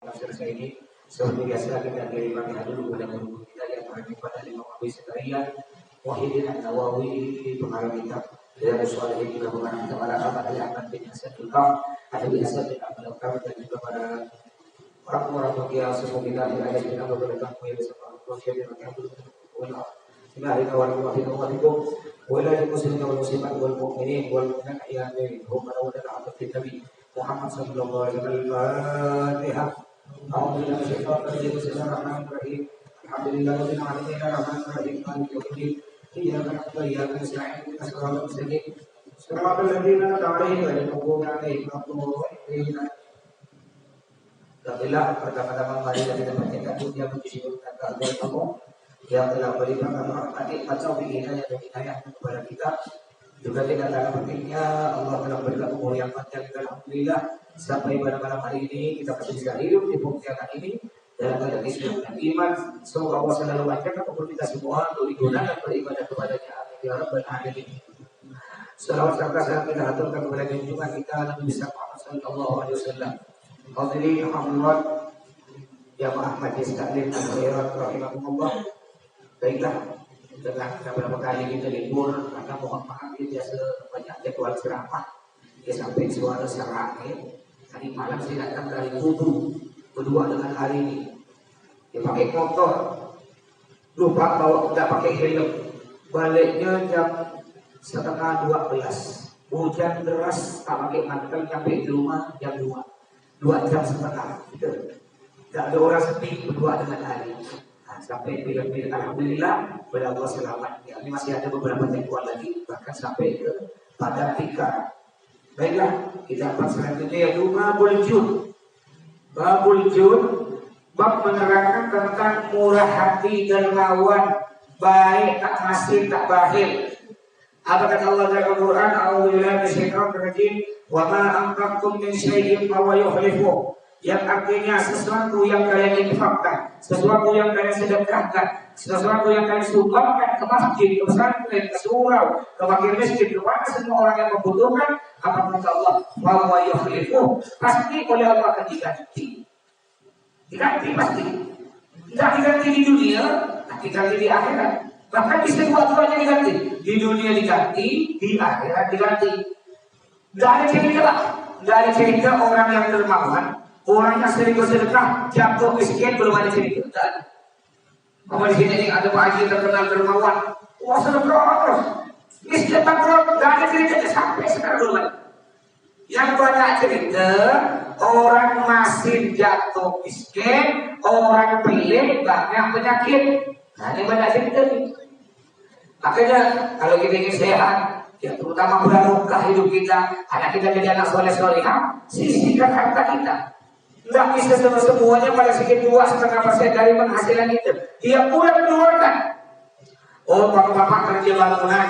selesai ini seperti biasa kita kirimkan dulu kepada guru kita yang berada pada Imam Abi Zakaria Wahidin An-Nawawi pengarang kitab Riyadhus Shalihin, juga pengarang kitab Al-Ahmad Ahmad bin Hasan Al-Qaf, Habib Hasan bin Abdul Qaf, dan juga para orang-orang bahagia semua kita yang ada di dalam beberapa poin bersama Rasul yang akan berdoa. Bismillahirrahmanirrahim. Wala muslimin wal muslimat wal mu'minin wal mu'minat ya hum rawdan ala nabi Muhammad sallallahu alaihi wasallam. Al-Fatihah. A'udzu billahi minasyaitonir rajim. Bismillahirrahmanirrahim. Alhamdulillahirabbil alamin arrahmanir rahim maliki yaumiddin. Iyyaka na'budu wa iyyaka nasta'in. Ihdinas siratal mustaqim. Siratal ladzina an'amta 'alaihim ghairil maghdubi 'alaihim waladdallin. Alhamdulillah, pertama-tama mari kita bacakan puji puji kepada Allah yang telah berikan rahmat taufik hidayah dan hidayah kepada kita. Juga kita dalam pentingnya Allah telah berikan umur yang panjang. Alhamdulillah sampai pada malam hari ini kita masih bisa hidup di bumi ini dalam keadaan Islam dan iman. Semoga Allah selalu lancarkan umur kita semua untuk digunakan beribadah kepadanya. Amin ya rabbal alamin. Salawat serta salam kita aturkan kepada junjungan kita Nabi besar Muhammad sallallahu alaihi wasallam. Hadirin hadirat jamaah majelis taklim dan khairat rahimakumullah. Baiklah, setelah beberapa kali kita libur, karena mohon maaf ya biasa banyak jadwal ceramah ya sampai suara serak ya. Tadi malam saya datang dari Kudu kedua dengan hari ini dia pakai motor, lupa bawa, tidak pakai helm, baliknya jam 11:30, hujan deras, tak pakai mantel, sampai di rumah jam 2 jam setengah gitu. Tidak ada orang sepi berdua dengan hari. Sampai bila-bila alhamdulillah pada Allah selamat ya, ini masih ada beberapa jadwal lagi bahkan sampai ke pada Tika. Baiklah, kita bahas selanjutnya yaitu Babul Jud. Babul Jud bab menerangkan tentang murah hati dermawan, baik tak masih tak bakhil. Apa kata Allah dalam Al-Quran? A'udzubillahi minasyaitonir rajim. Wa ma anfaqtum min syai'in fa huwa yukhlifuh. Yang artinya sesuatu yang kalian infakkan, sesuatu yang kalian sedekahkan, sesuatu yang kalian sumbangkan ke masjid, ke pesantren, ke surau, ke fakir miskin, kepada semua orang yang membutuhkan, apa kata Allah? Bahwa yukhlifuh, pasti oleh Allah akan diganti. Diganti pasti. Tidak diganti di dunia, diganti di akhirat. Bahkan di dua-duanya diganti. Di dunia diganti, di akhirat diganti. Tidak ada cerita, tidak ada cerita orang yang dermawan. Orang yang sering bersedekah jatuh miskin belum ada cerita. Kalau di sini ada Pak Haji terkenal dermawan, wah sedekah terus, miskin bangkrut, tidak ada ceritanya sampai sekarang belum ada. Yang banyak cerita orang masih jatuh miskin, orang pelit banyak penyakit. Nah ini banyak cerita nih. Makanya kalau kita ingin sehat, ya terutama barokah hidup kita, anak kita jadi anak soleh-solehah, sisihkan harta kita. Tidak bisa semuanya pada sedikit 2,5% dari penghasilan itu. Dia pula keluarkan. Oh, bapak-bapak kerja bangunan,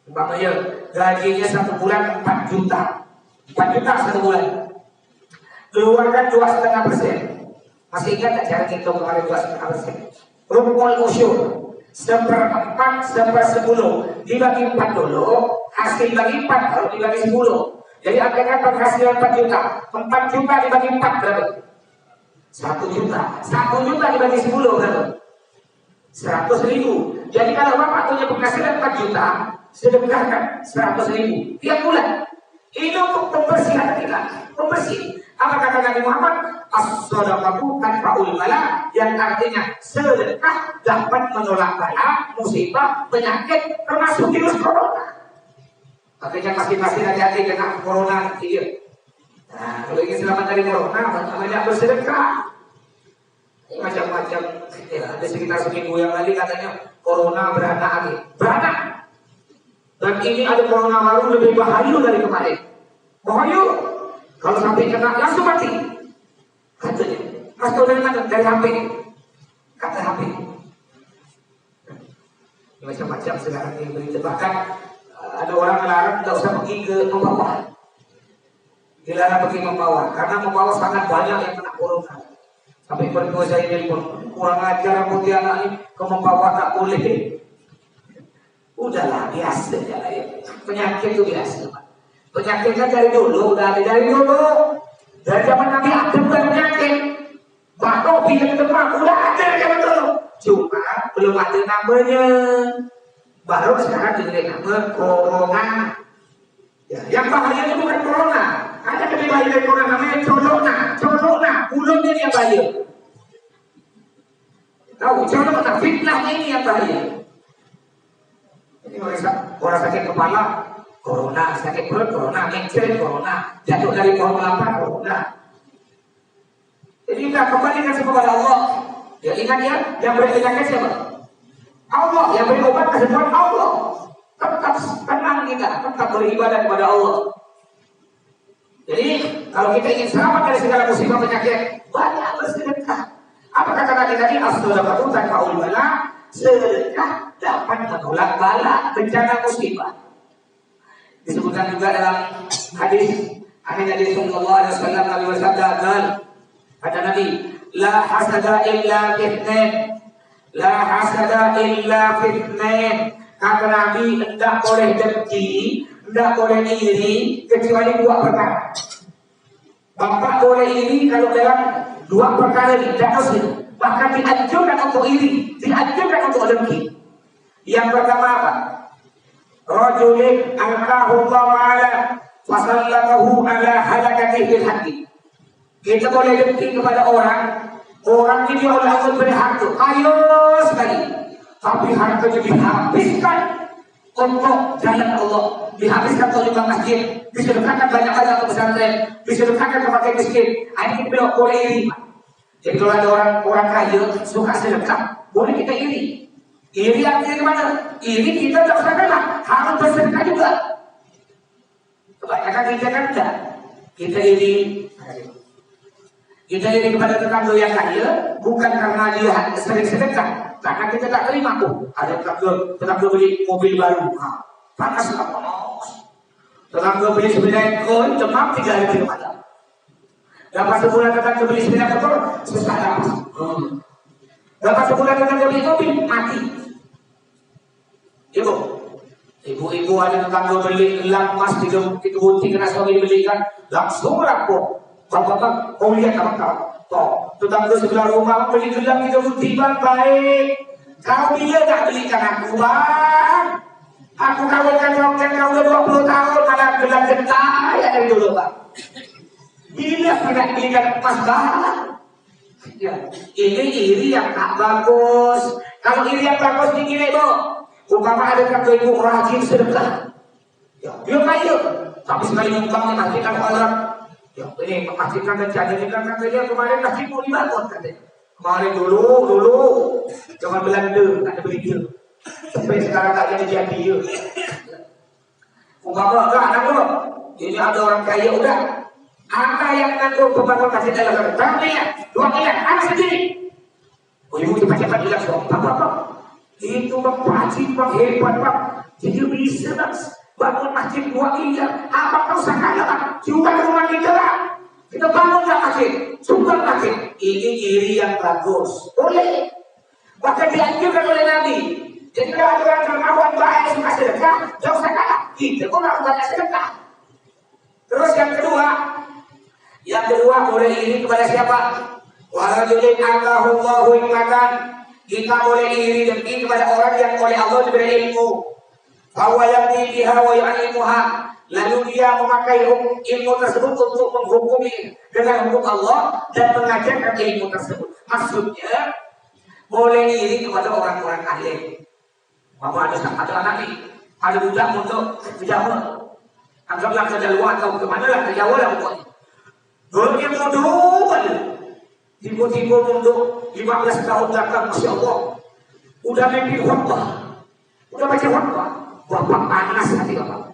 umpamanya gajinya 1 bulan 4 juta, 4 juta 1 bulan. Keluarkan 2,5%. Masih ingat tak cara kita kemarin 2,5%? Rukul usyur 1/4, 1/10 dibagi 4 dulu, hasil bagi 4 kalau dibagi 10. Jadi artinya penghasilan 4 juta, 4 juta dibagi 4 berapa? 1 juta. 1 juta dibagi 10 berapa? 100.000. Jadi kalau bapak punya penghasilan 4 juta, sedekahkan 100.000 tiap bulan. Ini untuk pembersih hati kita, pembersih. Apa kata Nabi Muhammad? As-shadaqatu tanfa'ul bala, yang artinya sedekah dapat menolak bala, musibah, penyakit, termasuk virus corona. Makanya masing-masing hati-hati kena corona nanti ya. Nah, kalau ingin selamat dari corona, banyak bersedekah. Macam-macam. Ya, ada sekitar seminggu yang lalu katanya corona beranak lagi. Beranak. Dan ini ada corona baru lebih bahaya dari kemarin. Bahaya. Kalau sampai kena langsung mati. Katanya. Mas tahu dari mana? Dari HP. Kata HP. Macam-macam sekarang ini berita. Bahkan ada orang melarang tidak usah pergi ke membawa. Dilarang pergi membawa karena membawa sangat banyak yang kena corona. Sampai berdua saya nelpon, kurang ajar putih anak ini, ke membawa tak boleh. Udahlah biasa ya. Penyakit itu biasa. Penyakitnya dari dulu, udah ada dari dulu. Dari zaman Nabi Adam bukan penyakit. cuma belum ada namanya. Baru sekarang diberi nama corona. Ya, yang bahaya itu bukan corona. Ada lebih bahaya dari corona namanya corona. Corona, mulutnya yang bahaya. Tahu, corona fitnahnya ini yang bahaya. Ini orang sakit kepala, corona, sakit perut, corona, mencret, corona, jatuh dari pohon kelapa, corona. Jadi kita kembalikan kepada Allah. Ya ingat ya, yang beri penyakit siapa? Allah. Yang beri obat kesembuhan Allah. Tetap tenang kita, tetap beribadah kepada Allah. Jadi kalau kita ingin selamat dari segala musibah penyakit, banyak bersedekah. Apa kata Nabi tadi? As-sadaqatu tanfa'ul bala. Sedekah dapat menolak bala, bencana musibah. Disebutkan juga dalam hadis Nabi sallallahu alaihi wasallam, Nabi bersabda, kata Nabi, la hasada illa fitnain. La hasada illa fitnain. Kata Nabi, tidak boleh dengki, tidak boleh iri, kecuali dua perkara. Bapak boleh iri kalau dalam dua perkara tidak muslim. Bahkan dianjurkan untuk iri, dianjurkan untuk dengki. Yang pertama apa? Rajulin alqahu Allah ta'ala fasallamahu ala halakatihi bil haqqi. Kita boleh dengki kepada orang ini oleh Allah beri harta, kaya sekali, tapi hartanya dihabiskan untuk jalan Allah, dihabiskan untuk juga masjid, disedekahkan banyak-banyak ke pesantren, disedekahkan ke fakir miskin. Ini kita bilang boleh iri. Jadi kalau ada orang kaya suka sedekah, boleh kita iri. Iri artinya gimana? Iri kita tak usah kalah, harus bersedekah juga. Kebanyakan kita kan enggak. Kita iri kepada tetangga yang kaya bukan karena dia sering sedekah, karena kita tak terima. Ada tetangga beli mobil baru, panas tak panas. Tetangga beli 9 koin, demam 3 hari ke malam. Dapat sebulan tetangga beli 9 motor, susah dapat. Dapat sebulan tetangga beli mobil, mati. Ibu ada tetangga beli gelang emas 3 buti kena suami dibelikan, langsung rapuh. Bapak, kau lihat apa kau? Tetangga sebelah rumah beli gelang 3 buti, bang, baik. Kau dia tak belikan aku, bang. Aku kawinkan kau udah 20 tahun, malah gelang getah ya dari dulu, bang. Bila tidak belikan emas, bang. Ya, ini iri yang tak bagus. Kalau iri yang bagus begini, bu. Umpama ada kata ibu rajin sedekah. Ya, dia kaya, tapi sekali nyumbangnya masih kan orang. Ya, ini memastikan dan jadi kan katanya kemarin nasi mau dibangun katanya. Kemarin dulu jangan Belanda ada beli dia. Sampai sekarang tak jadi dia. Umpama enggak anak lo. Ini ada orang kaya udah. Apa yang ngaku pembangun masjid dalam berapa miliar? 2 miliar, anak sendiri. Oh, ibu cepat-cepat bilang Bapak. Itu bang wajib bang hebat bang. Jadi bisa bang bangun masjid 2 miliar. Apa kau sakala bang? Juga rumah kita bang. Kita bangun masjid, sumbang masjid. Ini iri yang bagus. Boleh. Bahkan dianjurkan oleh Nabi. Jadi kalau ada orang dermawan baik suka sedekah, jangan sakala. Kita pun harus banyak sedekah. Terus yang kedua boleh iri kepada siapa? Warajulin Allahumma hikmatan. Kita boleh iri dengki kepada orang yang oleh Allah diberi ilmu. Bahwa yang biha wa yu'allimuha. Lalu dia memakai ilmu tersebut untuk menghukumi dengan hukum Allah dan mengajarkan ilmu tersebut. Maksudnya boleh iri kepada orang-orang alim. Bahwa ada anak nih, ada budak untuk berjamaah. Anggaplah ke Jawa atau kemana lah, ke Jawa lah pokoknya. Dulu dia bodoh aja. Tiba-tiba untuk 15 tahun datang, Masya Allah. Udah mimpi khutbah. Udah baca khutbah. Bapak panas hati bapak.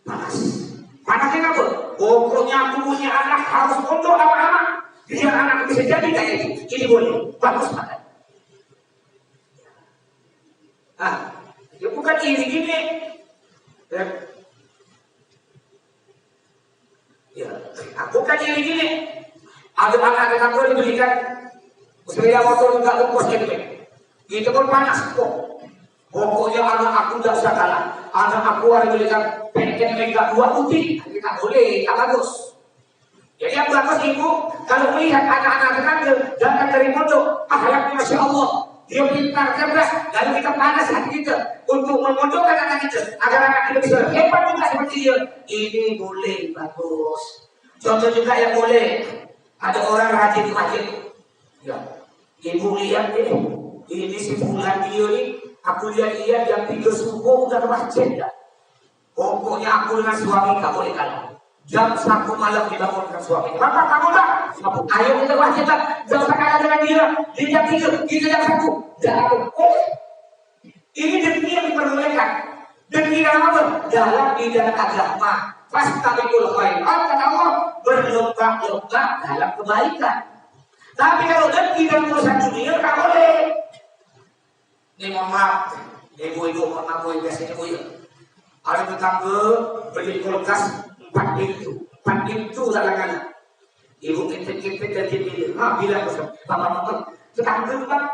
Panas. Panasnya apa? Pokoknya aku punya anak harus untuk lama-lama. Biar anak bisa jadi kayak itu. Ini boleh. Bagus banget. Ya bukan iri gini. Bukan iri gini. Ada anak-anak aku diberikan sepeda motor enggak ongkos gitu. Itu pun panas kok. Pokoknya anak aku tidak usah kalah. Anak aku harus diberikan pengen mega 2 putih. Kita boleh, tak bagus. Jadi yang bagus ibu, kalau melihat anak-anak tetangga datang dari pondok, akhlaknya Masya Allah, dia pintar, cerdas, lalu kita panas hati kita untuk memojokkan anak kita agar anak kita bisa hebat juga seperti dia. Ini boleh, bagus. Contoh juga yang boleh, ada orang rajin di masjid. Ya, ibu lihat ini si fulan dia ni, aku lihat dia jam 3 subuh udah ke masjid dah. Pokoknya aku dengan suami tak boleh kalah. Jam 1 malam dibangunkan suami. Bapak kamu tak? Ayo kita wajib tak? Jangan usah kalah dengan dia. Dia jam 3, kita jam 1. Jangan. Ini demi yang diperbolehkan. Demi dalam apa? Dalam bidang agama. Fastabiqul khairat, kata Allah, berlomba-lomba dalam kebaikan. Tapi kalau demi dalam urusan dunia tak boleh. Ini mohon maaf, ibu-ibu, mohon maaf, biasanya ibu ya. Ada tetangga beli kulkas 4 pintu dalam. Ibu kita dan dia bilang bapak tetangga tu bang,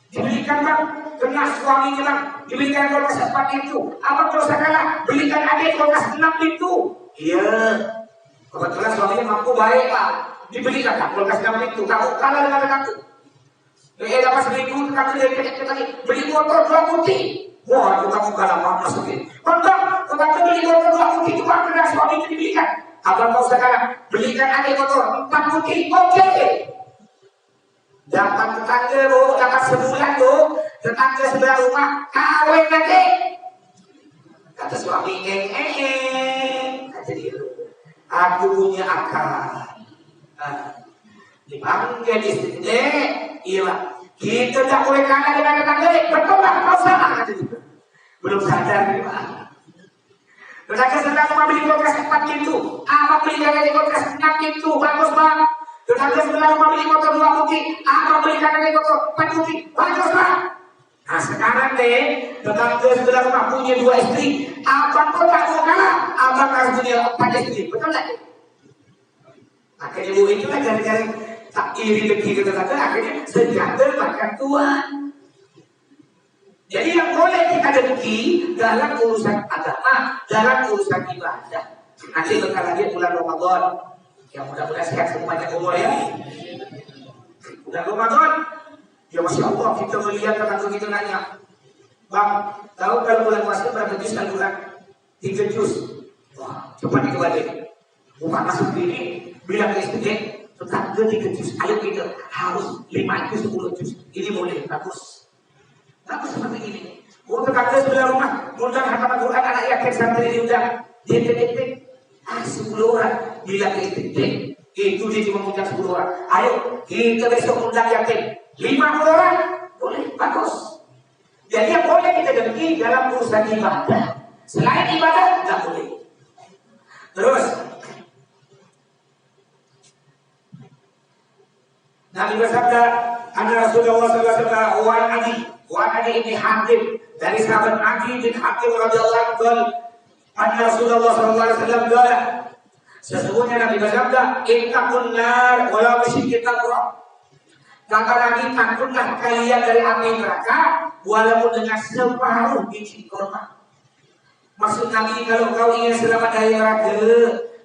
dibelikan bang, kena suaminya bang, dibelikan kulkas 4 pintu. Abang kalau salah belikan adik kulkas 6 pintu. Iya, kebetulan suaminya mampu baik pak, dibelikan tak kulkas 6 pintu. Kamu kalah dengan tetangga. Dapat 1.000 tetangga dia beli motor 2 putih. Wah, itu kamu kalah apa masukin. Kontrak, tetangga beli motor 2 putih itu bang, kena suaminya dibelikan. Abang kau sekarang belikan adik motor 4 putih, oke. Dapat tetangga bu, dapat sebulan bu, tetangga sebelah rumah kawin nanti. Kata suami, kata dia, aku punya akal. Dipanggil istri, iya, kita tak boleh kalah dengan tetangga, betul tak kau salah, kata dia. Belum sadar nih pak. Tetangga sebelah rumah beli kulkas 4 pintu, abang belikan adik kulkas 6 pintu, bagus bang. Tetangga sebelah rumah beli motor 2 putih, abang belikan adik motor 4 putih, bagus bang. Nah sekarang deh, tetangga sebelah rumah punya 2 istri, abang pun tak mau kalah, abang harus punya 4 istri, betul tak? Akhirnya ibu itulah gara-gara tak iri dengki ke tetangga, akhirnya senjata makan tuan. Jadi yang boleh kita dengki dalam urusan agama, dalam urusan ibadah. Nanti bentar lagi bulan Ramadan, yang mudah-mudahan sehat semuanya umur ya. Bulan Ramadan, ya masya Allah kita melihat tetangga kita nanya, bang, tahu kalau bulan puasa berapa juz kandungan? 3 juz. Wah, cepat dikebalik. Bukan masuk ini, bilang ke istri, tetangga 3 juz. Ayo kita harus 5 juz, 10 juz. Ini boleh, bagus. Bagus seperti ini. Oh tetangga sebelah rumah, mudah hafal Quran anak yakin santri diundang. Dia titik-titik, 10 orang. Bilang ke istri, itu dia cuma undang 10 orang. Ayo kita besok undang yakin 50 orang. Boleh, bagus. Jadi yang boleh kita dengki dalam urusan ibadah. Selain ibadah, tidak boleh. Terus Nabi bersabda, "Anna Rasulullah sallallahu alaihi wasallam wa Adi bin Hatim dari sahabat Adi bin Hatim radhiyallahu anhu, anna Rasulullah sallallahu alaihi wasallam qala, sesungguhnya Nabi bersabda, "Ittaqun nar wa la tusyriku tamra." Kata Nabi, takutlah kalian dari api neraka walaupun dengan separuh biji kurma. Maksud Nabi, kalau kau ingin selamat dari neraka,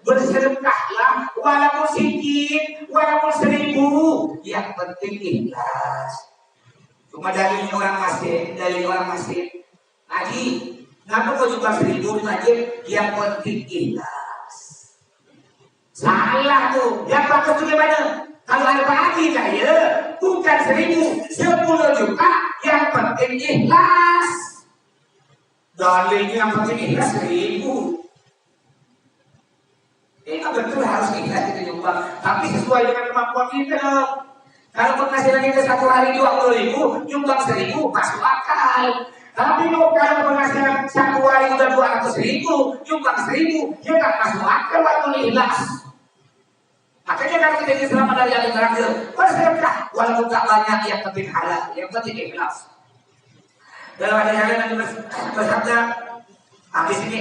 bersedekahlah walaupun sedikit, walaupun 1000, yang penting ikhlas. Cuma dari orang masjid, Nabi, kenapa kau juga 1000 di masjid? Yang penting ikhlas. Salah tuh, yang bagus itu gimana? Kalau ada pagi saya, bukan 1000, 10 juta, yang penting ikhlas. Dalilnya yang penting ikhlas 1000. Betul harus ikhlas kita nyumbang, tapi sesuai dengan kemampuan kita dong. Kalau penghasilan kita 1 hari 20.000, nyumbang 1000 masuk akal. Tapi kalau penghasilan 1 hari udah 200.000, nyumbang 1000, ya tak masuk akal waktu ikhlas. Makanya kalau kita ingin selamat dari api neraka, bersedekah walaupun tak banyak, yang penting halal, yang penting ikhlas. Dalam hadis yang lain Nabi bersabda, habis ini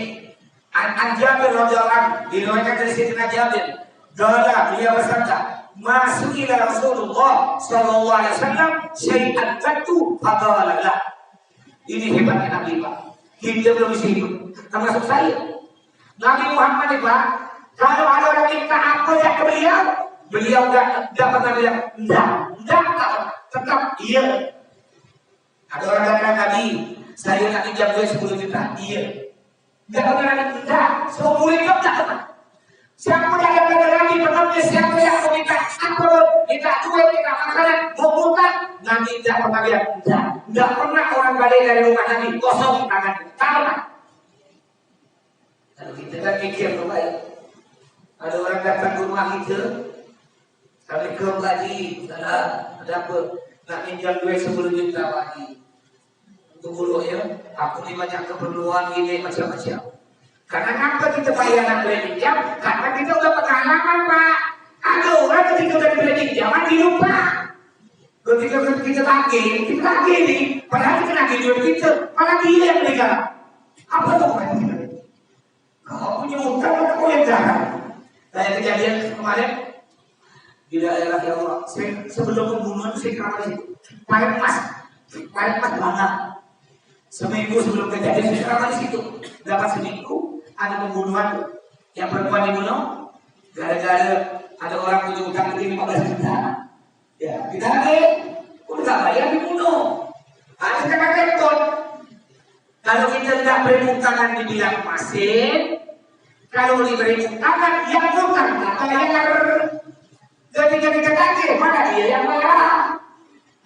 An Jabir radhiyallahu anhu, diriwayatkan dari Sayyidina Jabir, beliau bersabda, "Masukila Rasulullah sallallahu alaihi wasallam syai'an qattu faqala la." Ini hebatnya Nabi Pak. Kita belum bisa hidup, termasuk saya. Nabi Muhammad Pak, kalau ada orang minta apa ya ke beliau enggak pernah bilang enggak, tetap iya. Ada orang datang tadi, saya nak pinjam duit 10 juta. Iya. Enggak pernah enggak. Seumur hidup tak pernah. Siapa yang ada lagi pernah siapa yang mau minta apa? Minta duit, minta makanan, mau ngutang, nanti tidak pernah lihat. Enggak pernah orang balik dari rumah Nabi kosong tangan. Tahu tak? Kalau kita kan mikir tuh baik. Ada orang datang ke rumah kita, Assalamualaikum Haji, ada apa? Nak pinjam duit 10 juta Haji. Tunggu ya, aku ni banyak keperluan ini macam-macam. Karena apa kita bayar nak boleh pinjam? Karena kita udah pengalaman Pak. Ada orang ketika udah boleh pinjam, dia lupa. Ketika kita tagih nih. Padahal kita tagih duit kita, malah dia yang berikan. Apa tuh Pak? Kau punya utang atau kau yang jahat? Kayak kejadian kemarin di daerah Jawa. Sebelum pembunuhan saya keramat di situ. Paret emas banget. Seminggu sebelum kejadian saya keramat di situ. Dapat seminggu ada pembunuhan yang perempuan dibunuh gara-gara ada orang punya utang lebih 15 juta. Ya kita udah nggak bayar dibunuh. Ada sekarang repot. Kalau kita tidak beri utangan dibilang masing. Kalau diberi utangan yang utang nggak bayar. Ketika kita tagih, mana dia yang bayar?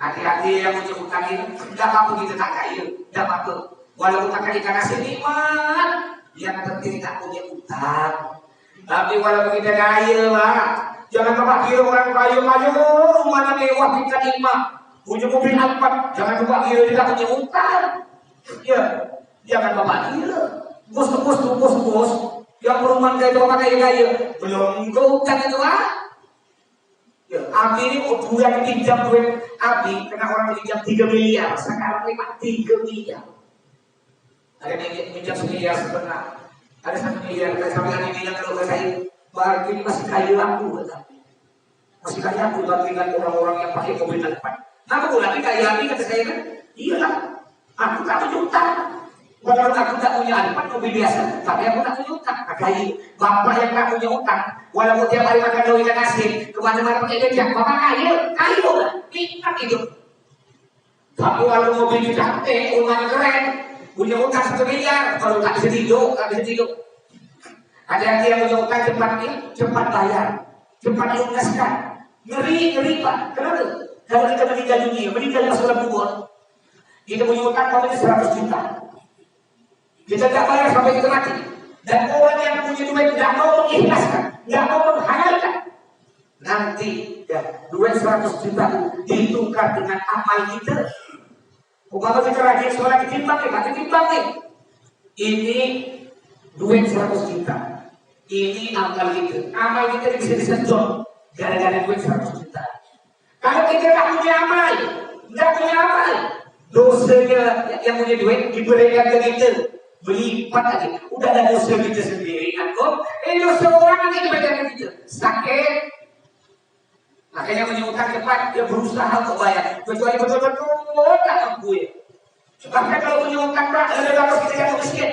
Hati-hati yang punya utang itu, tidak apa kita tak kaya, tidak apa. Walaupun tak kaya kasih nikmat, yang penting tak punya utang. Tapi walaupun kita kaya, Pak, jangan lupa kira orang kaya, rumahnya mewah kita nikmat, punya mobil empat, jangan lupa kira kita punya utang. Ya, jangan lupa kira. Bos, yang perumahan kayak itu kaya, belum utang itu Ya, Abi ini bulan pinjam duit Abi kena orang pinjam 3 miliar, sekarang 3 miliar. Ada yang pinjam 1,5 miliar, ada 1 miliar. Sampai ada yang bilang kalau saya Pak ini masih kaya aku, masih kaya aku dibandingkan orang-orang yang pakai mobil depan. Nah, aku lagi kaya Abi kata saya kan, iyalah, aku tak punya utang. Walaupun aku tak punya alpat mobil biasa, tapi aku tak punya utang. Kaya bapak yang tak punya utang. Walaupun tiap hari makan daun ikan asin, kemana-mana pakai becak, bapak kaya lah, nikmat hidup. Tapi kalau mobil kita rumahnya keren, punya utang 1 miliar, kalau tak bisa tidur. Ada yang punya utang cepat bayar, cepat lunaskan. Ngeri Pak, kenapa? Kalau kita meninggal dunia, meninggal masuk dalam kubur, kita punya utang paling 100 juta. Kita tak bayar sampai kita mati. Dan orang yang punya duit tidak mau mengikhlaskan, tidak mau menghalalkan. Nanti duit 100 juta ditukar dengan amal kita. Umpama kita rajin sholat ditimbang nih. Ini duit 100 juta. Ini amal kita. Amal kita bisa disentuh gara-gara duit 100 juta. Kalau kita tak punya amal, dosanya yang punya duit diberikan ke kita. Berlipat lagi, udah ada dosa kita sendiri, dosa orang yang diberikan kita sakit, makanya punya utang cepat, dia berusaha untuk bayar, kecuali betul-betul tak mampu ya. Bahkan kalau punya utang ada harus kita yang miskin.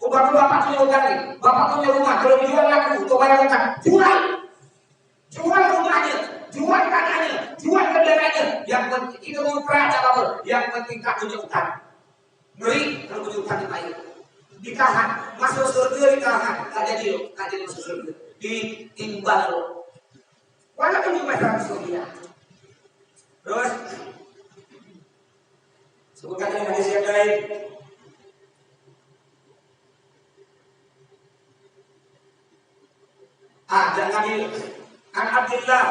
Bapak punya utang nih, bapak punya rumah, kalau dijual laku untuk bayar utang, jual rumahnya, jual tanahnya, jual kendaraannya, yang penting kita mau perah apa, yang penting tak punya utang. Ngeri kalau punya utang dibayar. Ditahan, masuk surga ditahan, tak jadi masuk surga, ditimbal. Walaupun cuma 100 rupiah. Terus, sebutkan yang hadis yang lain. Dan Nabi An Abdillah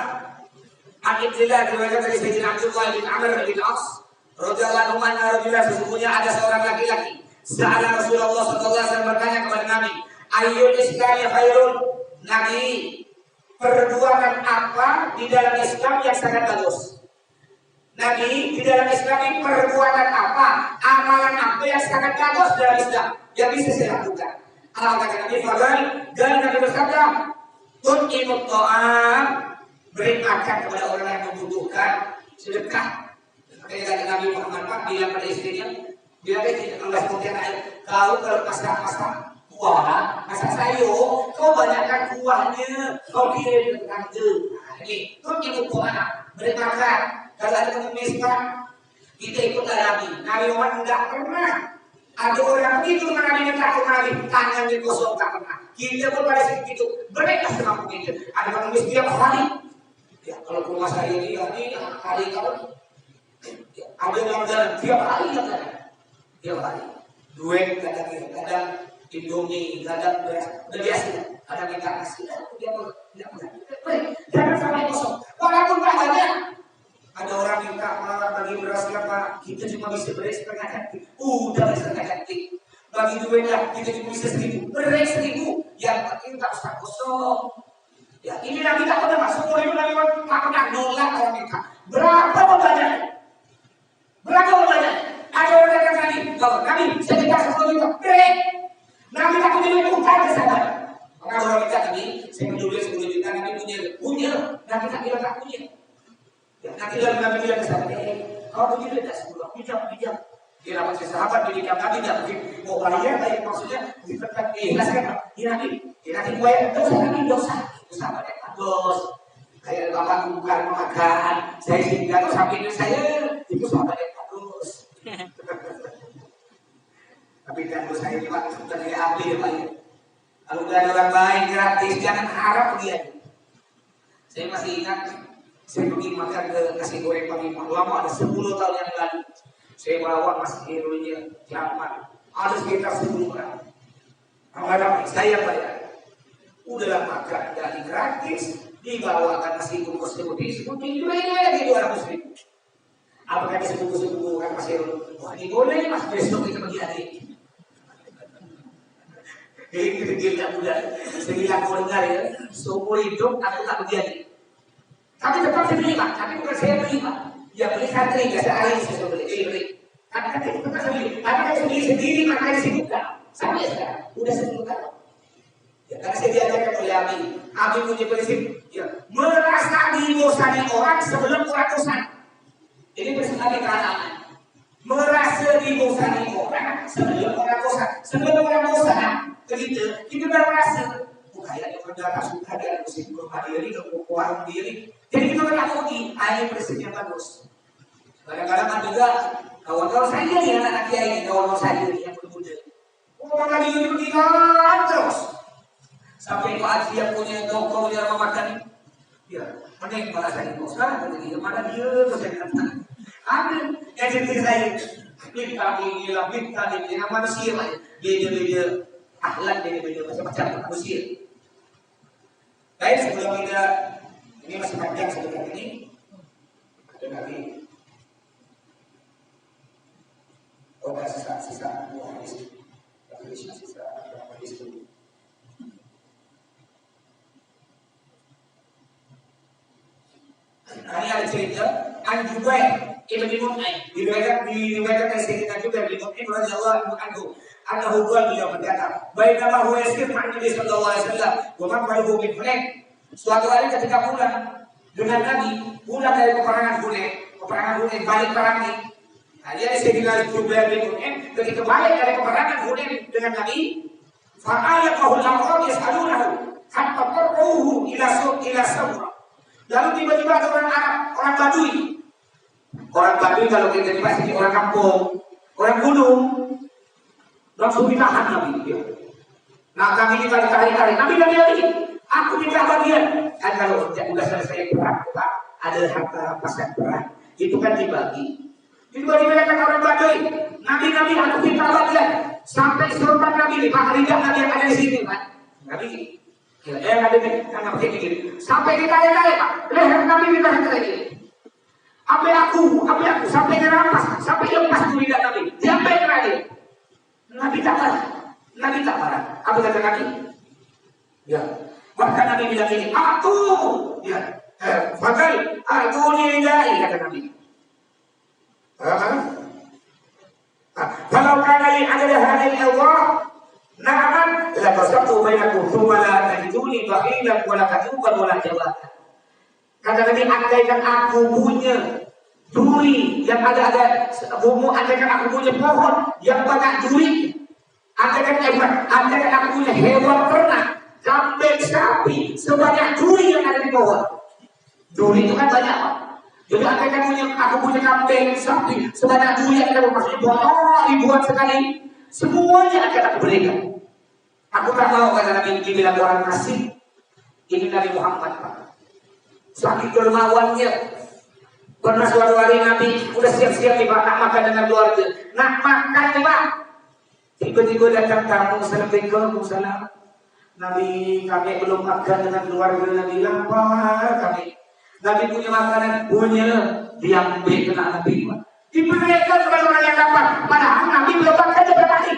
diriwayatkan dari Sayyidina Abdullah bin Amr bin As radhiyallahu anhu, sesungguhnya ada seorang laki-laki Sa'ala Rasulullah sallallahu alaihi wasallam bertanya kepada Nabi, ayyul islami khairun? Nabi, perbuatan apa di dalam Islam yang sangat bagus? Nabi, di dalam Islam ini perbuatan apa? Amalan apa yang sangat bagus dalam Islam yang bisa saya lakukan? Kata Nabi Fadl, dan Nabi bersabda, tun'imut ta'am, beri makan kepada orang yang membutuhkan, sedekah. Makanya Nabi Muhammad bilang pada istrinya, dia tidak Allah kemudian kau kalau masak kuah, masak sayur, kau banyakkan kuahnya, kau kira dengan ini. Kau ibu kuah, beri makan. Kalau ada kamu miskin, Kita ikut Nabi. Nabi Muhammad enggak pernah ada orang begitu dengan Nabi minta ke Nabi, tangannya kosong tak pernah. Kita pun pada saat itu mereka semampu kita. Ada pengemis tiap hari. Ya, kalau rumah saya ini hari kalau ya, ada yang jalan tiap hari yang jalan. Tiap hari. Duit kadang Indomie, kadang beras, biasa. Kadang minta nasi, dia jangan sampai kosong. Walaupun tak banyak. Ada orang minta bagi beras berapa, kita cuma bisa beri setengah hati. Udah setengah hati. Bagi duit lah, kita cuma bisa 1.000. Beri 1.000. Yang penting tak usah kosong. Ya, ini Nabi tak pernah masuk 10.000 Nabi tak pernah nolak orang minta. Berapa banyak? Berapa banyak? Ada orang yang tadi, Nabi, saya minta 10.000. Beri. Nabi tak punya duit utang ke sana. Orang orang minta tadi, saya punya duit 10 juta, Nabi punya. Nabi tak bilang tak punya. Ya, nanti dalam Nabi bilang ke sahabat, kau punya duit tak 10, pinjam. Dia dapat sahabat di dekat Nabi tak mungkin mau bayar, tapi maksudnya ditetap ikhlaskan. Nanti bayar dosa. Sahabat yang bagus. Kayak bapak bukan makan, saya singgah tuh sampai saya itu sahabat yang bagus. Tapi kan saya ini Pak sudah diambil ya Pak. Kalau udah ada orang baik gratis, jangan harap dia. Saya masih ingat. Saya pergi makan ke nasi goreng Bang Imam lama, ada 10 tahun yang lalu. Saya bawa Mas Herunya Jaman, ada sekitar 10 orang. Ramai saya bayar. Udahlah makan dari gratis, dibawakan nasi bungkus seperti juga ini lagi 200.000. Apakah disebut-sebut kan Mas Heru? Wah ini boleh Mas, besok kita pergi adik. Ini tidak mudah. Saya bilang kau dengar ya, seumur hidup aku tak pergi adik. Tapi tetap saya beli Pak, tapi bukan saya beli Pak. Ya beli santri, nggak sehari saya beli. Tapi tetap saya beli. Tapi saya beli sendiri makanya sibuk kan. Sampai sekarang, udah 10 tahun. Ya, karena saya diajarkan oleh Abi punya prinsip, ya, merasa dibosani orang sebelum orang bosan. Ini bersebut keanehan. Merasa dibosani orang sebelum orang bosan. Sebelum orang bosan, kita baru merasa. Kayaknya mendapat suka dari musim diri, warung diri. Jadi kita berlaku di air prinsip yang bagus. Kadang-kadang ada juga kawan-kawan saya nih, anak-anak kiai, kawan-kawan saya nih yang muda. Orang lagi pergi terus. Sampai Pak Haji yang punya toko, punya rumah makan. Ya, mending malah saya bos kan, mana dia terus saya katakan. Ada yang cerita saya, minta dengan manusia, beda-beda akhlak, beda-beda macam-macam manusia. Baik, sebelum kita ini masih panjang sebentar ini ada lagi sisa dua hadis sisa hadis dulu. Ini ada cerita An Jubair Ibn Mut'im diriwayatkan dari Sayyidina Jubair bin Mut'im radhiyallahu anhu annahu qala beliau berkata bainama huwa yasir ma'an Nabi sallallahu alaihi wasallam wa man balighu min Hunain. Suatu hari ketika dengan Nabi pulang dari peperangan Hunain balik perang ini. Nah, dia Sayyidina Jubair bin Mut'im ketika balik dari peperangan Hunain dengan Nabi fa'alaqahu al-aqrab yas'alunahu hatta qarruhu ila Samura. Lalu tiba-tiba ada orang Arab, orang Baduy. Orang Baduy kalau kita dipasang orang kampung, orang gunung, langsung ditahan Nabi. Ya. Nah kami ditarik-tarik, Nabi lagi, aku minta bagian. Kan kalau sudah selesai perang, ada harta rampasan perang, itu kan dibagi. Tiba-tiba kata orang Baduy, Nabi aku minta bagian. Sampai serempat Nabi, Pak Ridha Nabi yang ada di sini, Pak. Nabi. Ada anak begini. Sampai ditarik-tarik Pak, leher Nabi ditarik-tarik. Sampai aku, sampai dirampas, sampai lepas tuh lidah Nabi. Sampai terakhir. Nabi tak marah. Apa kata Nabi? Ya. Bahkan Nabi bilang ini, aku, ya, fakal, aku nilai kata Nabi. Kalau kalian adalah hadil Allah. Na'am la tasaqtu bainakum thumma la tajiduni bakhilan wa la kaduban wa la jawatan. Kata Nabi, andaikan aku punya duri yang ada andaikan aku punya pohon yang banyak duri, andaikan aku punya hewan ternak, kambing, sapi, sebanyak duri yang ada di pohon. Duri itu kan banyak Pak. Jadi aku punya kambing, sapi, sebanyak duit, maksudnya ribuan sekali. Semuanya akan aku berikan. Aku tak mau kata Nabi dibilang orang kasih. Ini Nabi Muhammad, Pak. Saking dermawannya. Pernah suatu hari Nabi udah siap-siap nih Pak, nak makan dengan keluarga. Nak makan nih Pak. Tiba-tiba datang tamu, assalamualaikum, salam. Nabi, kami belum makan dengan keluarga. Nabi lapar kami. Nabi punya makanan, punya. Diambil kena Nabi, Pak. Diberikan kepada orang yang lapar. Padahal Nabi belum makan beberapa hari.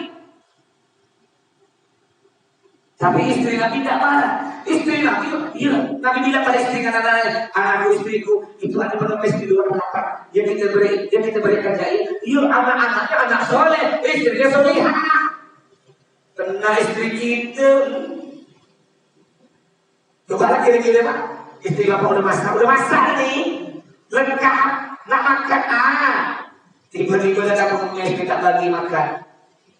Tapi istri Nabi tidak marah. Istri Nabi, iya. Nabi bilang pada istri anak-anaknya, anakku, istriku, itu ada pengemis di luar belakang. Yang kita beri kerjaan. Iya, anak-anaknya anak soleh, istrinya solehah. Kena istri kita. Coba lagi kira-kira Pak. Istri Bapak udah masak nih. Lengkap, nak makan. Tiba-tiba datang pengemis minta bagi makan.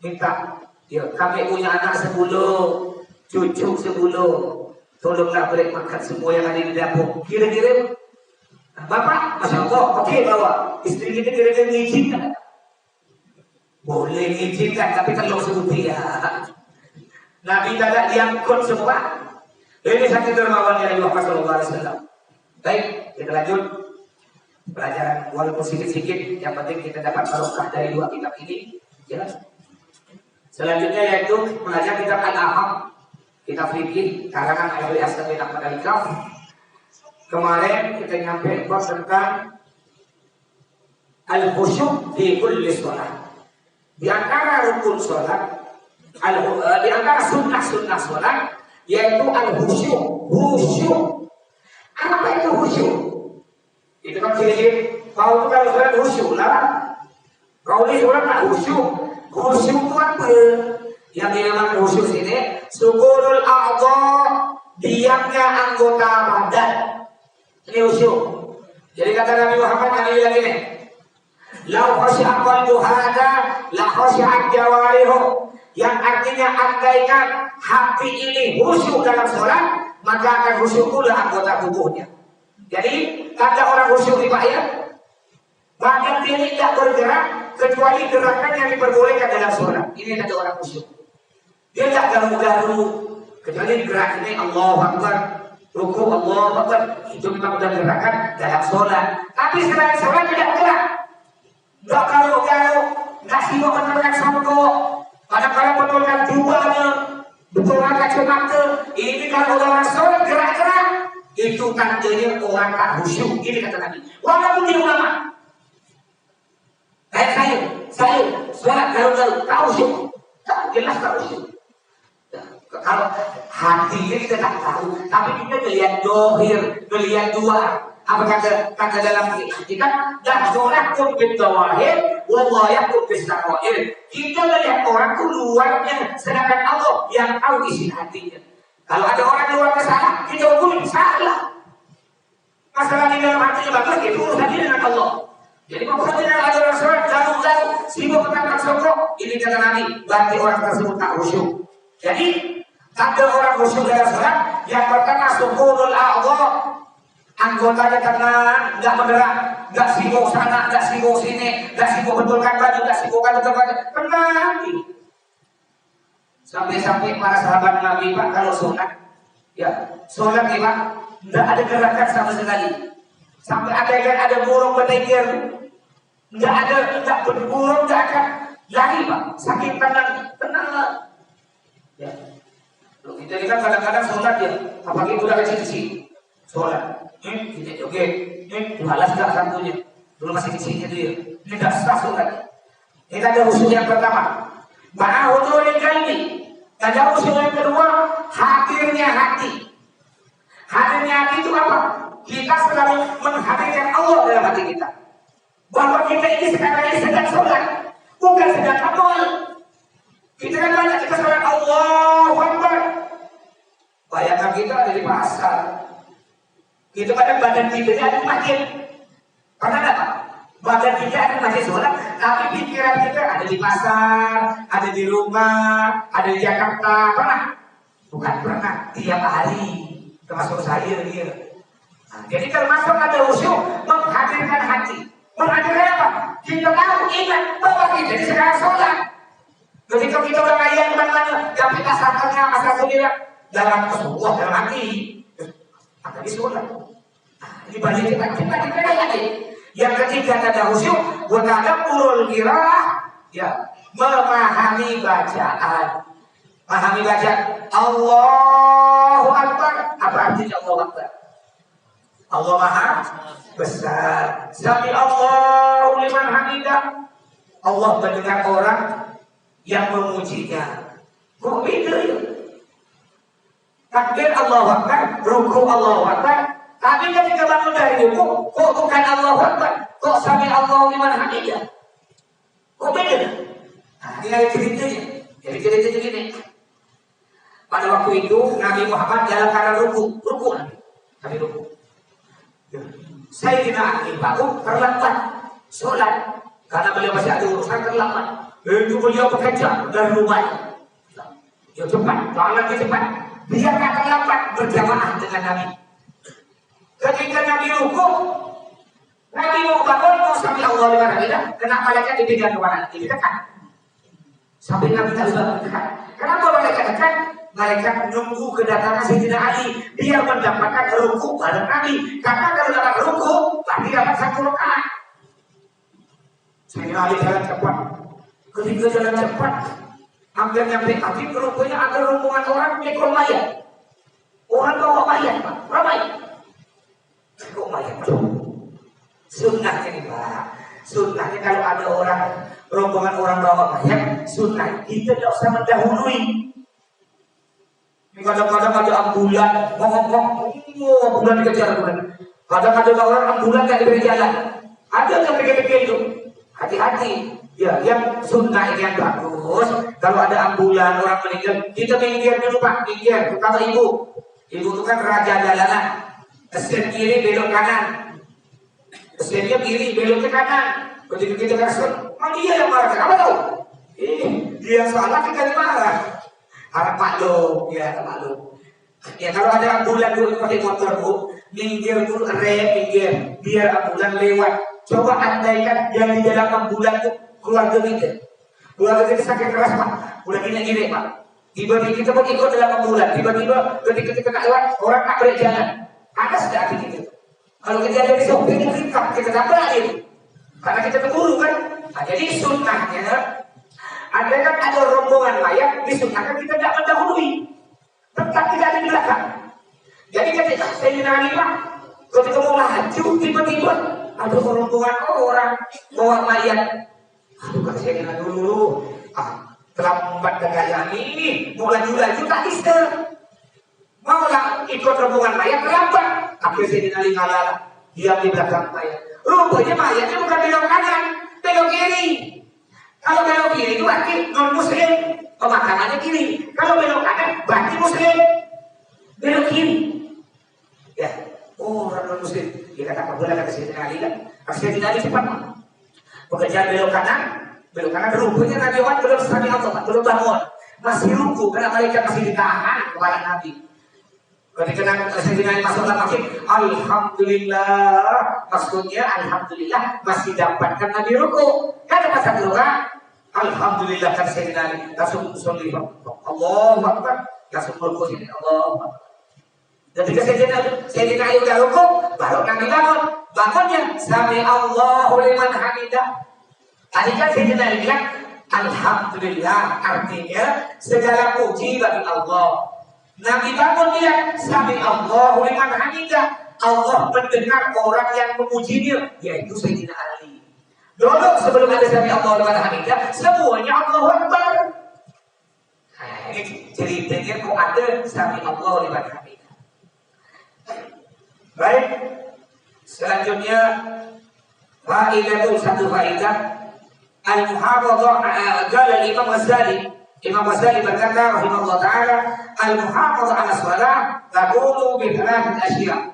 Minta, ya kami punya anak 10. Cucu 10, tolonglah beri makan semua yang ada di dapur. Kira-kira Bapak, Masya Allah, oke bawa. Istri kita kira-kira mengizinkan. Boleh mengizinkan, tapi kalau sebuti ya. Nabi tidak diangkut semua. Ini satu dermawan dari Muhammad SAW. Baik, kita lanjut pelajaran walaupun sedikit-sedikit. Yang penting kita dapat barokah dari dua kitab ini. Ya. Selanjutnya yaitu belajar kitab Al-Aham. Kita fikih karangan Ibnu Aslam bin Ahmad Al-Kaf. Kemarin kita nyampe bab tentang al-khusyuk di kulli shalah. Di antara rukun salat, di antara sunnah-sunnah salat yaitu al-khusyuk. Khusyuk. Apa itu khusyuk? Itu kan ciri kau itu kalau salat khusyuk lah. Kau ini salat tak khusyuk. Khusyuk itu apa? Yang dinamakan khusyuk ini sukunul a'dha, diamnya anggota badan. Ini khusyuk. Jadi kata Nabi Muhammad bilang ini, "Lau khashi'a qalbu hadza la khashi'at jawarihu." Yang artinya andaikan hati ini khusyuk dalam sholat, maka akan khusyuk pula anggota tubuhnya. Jadi tanda orang khusyuk di Pak ya, badan ini tidak bergerak kecuali gerakan yang diperbolehkan dalam sholat. Ini tanda orang khusyuk. Dia tak garu-garu kecuali gerak ini Allahu Akbar, ruku Allahu Akbar. Itu memang sudah gerakan dalam sholat. Tapi selain sholat tidak gerak. Enggak garu-garu, enggak sibuk menurunkan songkok. Kadang-kadang betulkan jubahnya, betulkan kacamata. Ini kalau orang sholat gerak-gerak, itu tandanya orang tak khusyuk. Ini kata Nabi. Walaupun dia ulama. Kayak saya sholat garu-garu, tak khusyuk. Tak jelas tak khusyuk. Kalau hatinya kita tak tahu, tapi kita melihat dohir, melihat dua. Apa kata dalam kita dah sholatkum bidawahir, wallayakum bisarair. Kita melihat orang itu luarnya, sedangkan Allah yang tahu isi hatinya. Kalau ada orang luar salah, kita hukum salah. Masalah di dalam hatinya bagus, itu urusannya dengan Allah. Jadi pokoknya ada orang sholat jauh-jauh, sibuk menangkap sokok, ini kata Nabi, berarti orang tersebut tak khusyuk. Jadi tanda orang khusyuk dalam sholat yang pertama sukunul a'dha, anggotanya tenang, nggak bergerak, nggak sibuk sana, nggak sibuk sini, nggak sibuk betulkan baju, nggak sibuk betulkan baju, tenang. Sampai-sampai para sahabat Nabi Pak kalau sholat, ya sholat nih Pak, nggak ada gerakan sama sekali. Sampai ada burung bertengger, nggak burung nggak akan lari Pak, saking tenang. Ya. Loh, kita ini kan kadang-kadang sholat ya, apalagi udah kecil-kecil sholat. Kita joget, balas gak santunya. Dulu masih kecilnya itu ya. Ini gak sah sholat. Ini ada usul yang pertama. Ma'ahudulil qalbi. Ada usul yang kedua, hadirnya hati. Hadirnya hati itu apa? Kita selalu menghadirkan Allah dalam hati kita. Bahwa kita ini sekarang ini sedang sholat, bukan sedang amal. Kita kan banyak kita sholat Allahu Akbar. Bayangkan kita ada di pasar. Itu kadang badan kita ada di masjid. Pernah enggak Pak? Badan kita ada di masjid sholat, tapi pikiran kita ada di pasar, ada di rumah, ada di Jakarta. Pernah? Bukan pernah, tiap hari. Termasuk saya dia. Jadi termasuk ada khusyuk menghadirkan hati. Menghadirkan apa? Kita tahu ingat bahwa kita di sekarang sholat. Ketika kita udah ngayat kemana-mana, yang kita satarnya masalah sendiri dalam Rasulullah dalam hati. Maka di sholat. Di balik kita dipelajari. Yang ketiga ada khusyuk, tadabbur qiraah, ya, memahami bacaan. Memahami bacaan. Allahu Akbar. Apa artinya Allahu Akbar? Allah Maha Besar. Sami Allahu liman hamidah. Allah mendengar orang yang memujinya. Kok beda ya? Takbir Allahu Akbar, ruku Allahu Akbar. Tapi ketika bangun dari ruku, kok bukan Allahu Akbar? Kok sami Allahu liman hamidah? Kok beda? Nah, ini ada ceritanya. Jadi ceritanya gini. Pada waktu itu Nabi Muhammad dalam keadaan ruku Nabi ruku. Sayyidina Ali bangun terlambat sholat karena beliau masih ada urusan terlambat. Itu beliau bekerja dari rumahnya. Ya cepat, jangan cepat. Biar tak terlambat berjamaah dengan Nabi. Ketika Nabi ruku, Nabi mau bangun mau sampai Allah liman hamidah, kena malaikat dipindah ke mana? Ditekan. Sampai Nabi tak bisa dekat. Kenapa malaikat dekat? Malaikat menunggu kedatangan Sayyidina Ali biar mendapatkan ruku bareng Nabi. Karena kalau dapat ruku, pasti dapat satu rakaat. Sayyidina Ali jalan cepat. Ketika jalan cepat, hampir nyampe Nabi, rupanya ada rombongan orang mikul mayat. Orang bawa mayat, Pak. Ramai. Kok mayat? Sunnahnya nih, Pak. Sunnahnya kalau ada rombongan orang bawa mayat, sunnah kita tidak usah mendahului. Kadang-kadang ada ambulan, ngomong, ambulan dikejar ambulan. Kadang-kadang orang ambulan tidak diberi jalan. Ada yang pikir-pikir itu. Hati-hati. Ya, yang sunnah ini yang bagus. Kalau ada ambulan orang meninggal, kita minggir dulu Pak, minggir. Terutama ibu. Ibu itu kan raja jalanan. Sen kiri belok kanan. Sennya kiri belok ke kanan. Ketika kita kasih, dia yang marah. Apa tahu? Dia salah kita marah. Harap maklum, ya maklum. Ya kalau ada ambulan dulu pakai motor Bu, minggir dulu, minggir, biar ambulan lewat. Coba andaikan yang di dalam ambulan itu keluarga kita sakit keras Pak, udah gini Pak. Tiba-tiba kita mau ikut dalam ambulan, tiba-tiba ketika kita nak lewat orang tak boleh jalan. Ada sudah hati kita. Kalau kita ada di sopir kita tabrakin, karena kita keburu kan. Nah, jadi sunnahnya. Andai kan ada rombongan mayat, disunahkan kita tidak mendahului, tetap tidak ada di belakang. Jadi ketika Sayyidina Ali ketika mau laju, tiba-tiba ada rombongan orang bawa mayat. Aduh, kan Sayyidina dulu, terlambat dengan ini, mau laju-laju tak bisa. Mau lah ikut rombongan mayat terlambat. Akhirnya Sayyidina Ali ngalah, diam di belakang mayat. Rupanya mayatnya bukan belok kanan, belok kiri. Kalau belok kiri itu berarti non-muslim, pemakamannya kiri. Kalau belok kanan berarti muslim, belok kiri. Ya, orang non-muslim. Dia kata apa boleh kata Sayyidina Ali kan? Sayyidina Ali cepat. Pekerjaan belok kanan rupanya Nabi Muhammad belum sami Allah, belum bangun. Masih ruku karena malaikat masih ditahan kepala Nabi. Ketika Sayyidina Ali masuk dalam masjid, alhamdulillah, maksudnya alhamdulillah masih dapatkan Nabi ruku. Kata pasal doa, alhamdulillah kan Sayyidina Ali langsung sholli Allahu Akbar, langsung ruku ini Allahu Akbar. Ketika Sayyidina Ali udah ruku, baru Nabi bangun. Bangunnya sami Allahu liman hamidah. Tadi kan Sayyidina Ali bilang alhamdulillah, artinya segala puji bagi Allah. Nabi bangun dia sami Allahu liman hamidah. Allah mendengar orang yang memujinya, yaitu Sayyidina Ali. Dulu sebelum ada sami Allahu liman hamidah, semuanya Allahu Akbar. Nah, ini ceritanya kok ada sami Allahu liman hamidah. Baik, selanjutnya satu faedah al-muhafadzah. Qala Imam Ghazali berkata rahimahullah taala, al-muhafadzah 'ala shalah taqulu bi thalath asya'.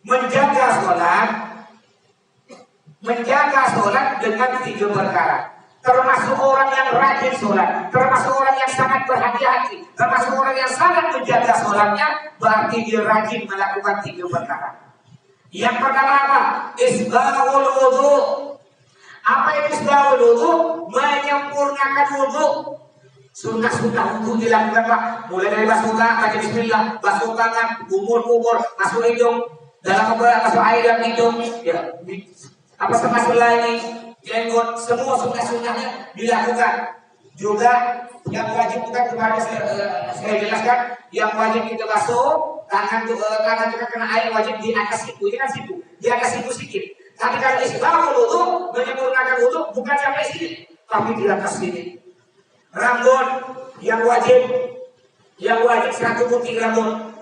Menjaga sholat dengan 3 perkara. Termasuk orang yang rajin sholat, termasuk orang yang sangat berhati-hati, termasuk orang yang sangat menjaga sholatnya, berarti dia rajin melakukan 3 perkara. Yang pertama apa? Isbahul wudu. Apa itu isbahul wudu? Menyempurnakan wudu. Sunnah-sunnah wudu dilakukan Pak. Mulai dari basuh baca bismillah, basuh tangan, umur, masuk hidung, dalam masuk air dalam hidung, ya. Apa sela-sela ini, jenggot, semua sunnah-sunnahnya dilakukan. Juga yang wajib bukan kemarin saya jelaskan, yang wajib kita basuh tangan juga kena air wajib di atas siku, ini kan siku, di atas siku sedikit. Tapi kalau isbahul wudu menyempurnakan wudu bukan sampai sini, tapi di atas sini. Rambut yang wajib satu gunting rambut,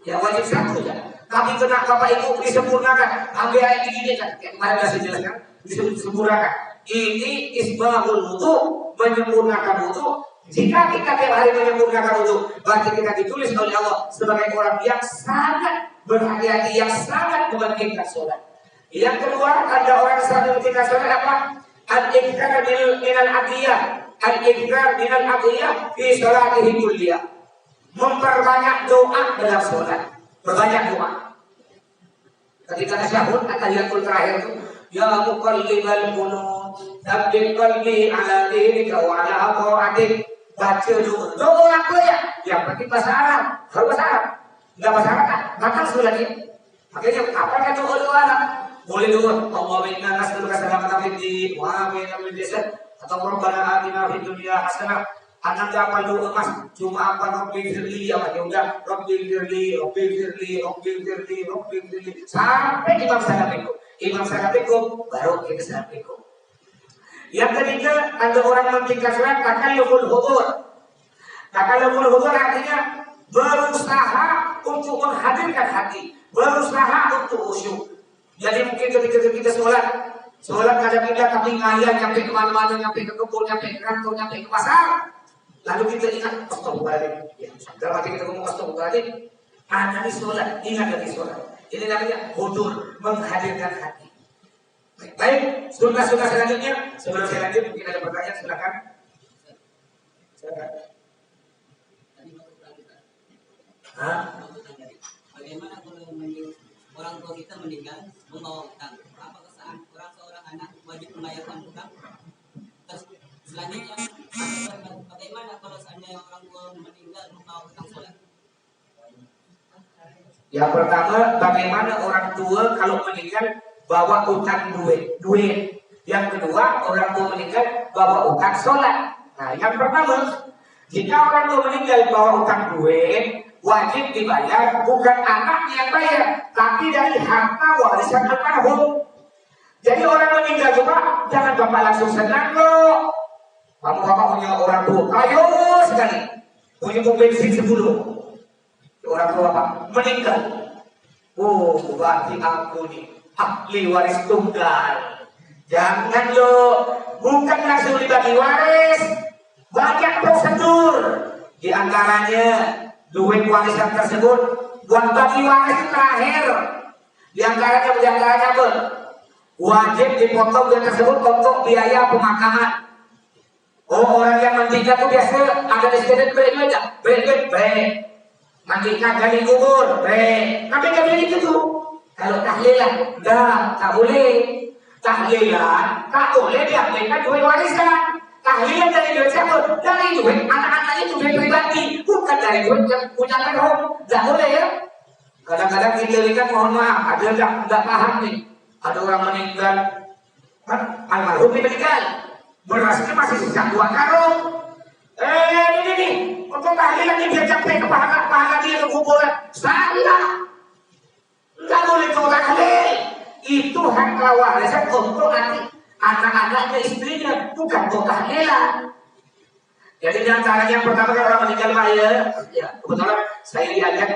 yang wajib satu ya. Tapi kena bapak ibu disempurnakan, ambil air begini kan, kayak kemarin saya jelaskan, disempurnakan. Ini isbahul wudu, menyempurnakan wudu. Jika kita tiap hari menyempurnakan wudu, berarti kita ditulis oleh Allah sebagai orang yang sangat berhati-hati, yang sangat mementingkan sholat. Yang kedua, ada orang yang sangat mementingkan sholat apa? Al-ikthar minal adiyah, al-ikthar minal adiyah fi sholatihi kulliyah. Memperbanyak doa dalam sholat, berbanyak doa. Ketika tasyahud, at-tahiyatul terakhir itu, ya muqallibal qulub, tsabbit qalbi ala dinika wa ala ta'atik. Baca dulu, doa apa ya? Yang penting bahasa Arab, harus bahasa Arab. Enggak bahasa Arab kan? Batal sholatnya. Makanya apa kan doa Arab? Boleh doa, Allahumma inna nas'aluka salamatan fid din wa amina min jasad, atau Rabbana atina fid dunya hasanah. Anak dapat doa Mas, cuma apa Rabbi firli ya Mas, ya udah Rabbi firli sampai Imam Syafi'i baru kita Syafi'i. Yang ketiga, ada orang mementingkan sholat takalluful hudur. Takalluful hudur artinya berusaha untuk menghadirkan hati, berusaha untuk khusyuk. Jadi mungkin ketika kita sholat kadang-kadang tapi ngayal nyampe kemana-mana, nyampe ke kebun, nyampe ke kantor, nyampe ke pasar. Lalu kita ingat astagfirullahaladzim. Ya, dalam hati kita ngomong astagfirullahaladzim. Ada di sholat, ingat lagi sholat. Ini namanya hudur, menghadirkan hati. Baik, sunnah-sunnah selanjutnya. Sebelum saya lanjut, mungkin ada pertanyaan, silakan. Bagaimana kalau orang tua kita meninggal membawa utang? Apakah seorang anak wajib membayarkan utang? Terus selanjutnya, bagaimana kalau seandainya orang tua meninggal membawa utang sholat? Yang pertama, bagaimana orang tua kalau meninggal bawa utang duit. Yang kedua, orang tua meninggal bawa utang sholat. Nah, yang pertama, jika orang tua meninggal bawa utang duit, wajib dibayar bukan anak yang bayar, tapi dari harta warisan almarhum. Jadi orang meninggal juga jangan bapak langsung senang loh. Kamu bapak punya orang tua kayu sekali, punya bensin 10. Orang tua bapak meninggal. Oh, berarti aku nih ahli waris tunggal. Jangan lo, bukan langsung dibagi waris. Banyak prosedur. Di antaranya duit warisan tersebut buat bagi waris terakhir. Di antaranya apa? Wajib dipotong duit tersebut untuk biaya pemakaman. Oh, orang yang meninggal itu biasa ada istirahat break. Mandikan gali kubur, tapi gak boleh gitu. Kalau tahlilan, tak boleh. Tahlilan, tak boleh diambilkan duit warisan. Tahlilan dari duit siapa? Dari duit anak-anaknya itu duit pribadi, bukan dari duit yang punya merhum. Tak boleh ya. Kadang-kadang kita lihat, mohon maaf, ada yang tidak paham nih. Ada orang meninggal, kan almarhum meninggal, berasnya masih sisa 2 karung. Ini untuk tahlilan ini biar sampai ke pahala dia ke kuburan. Salah. Enggak boleh itu tahlil. Itu hak warisan untuk nanti anak-anaknya, istrinya, bukan untuk tahlilan. Jadi di antaranya yang pertama kan orang meninggal ya kebetulan saya diajak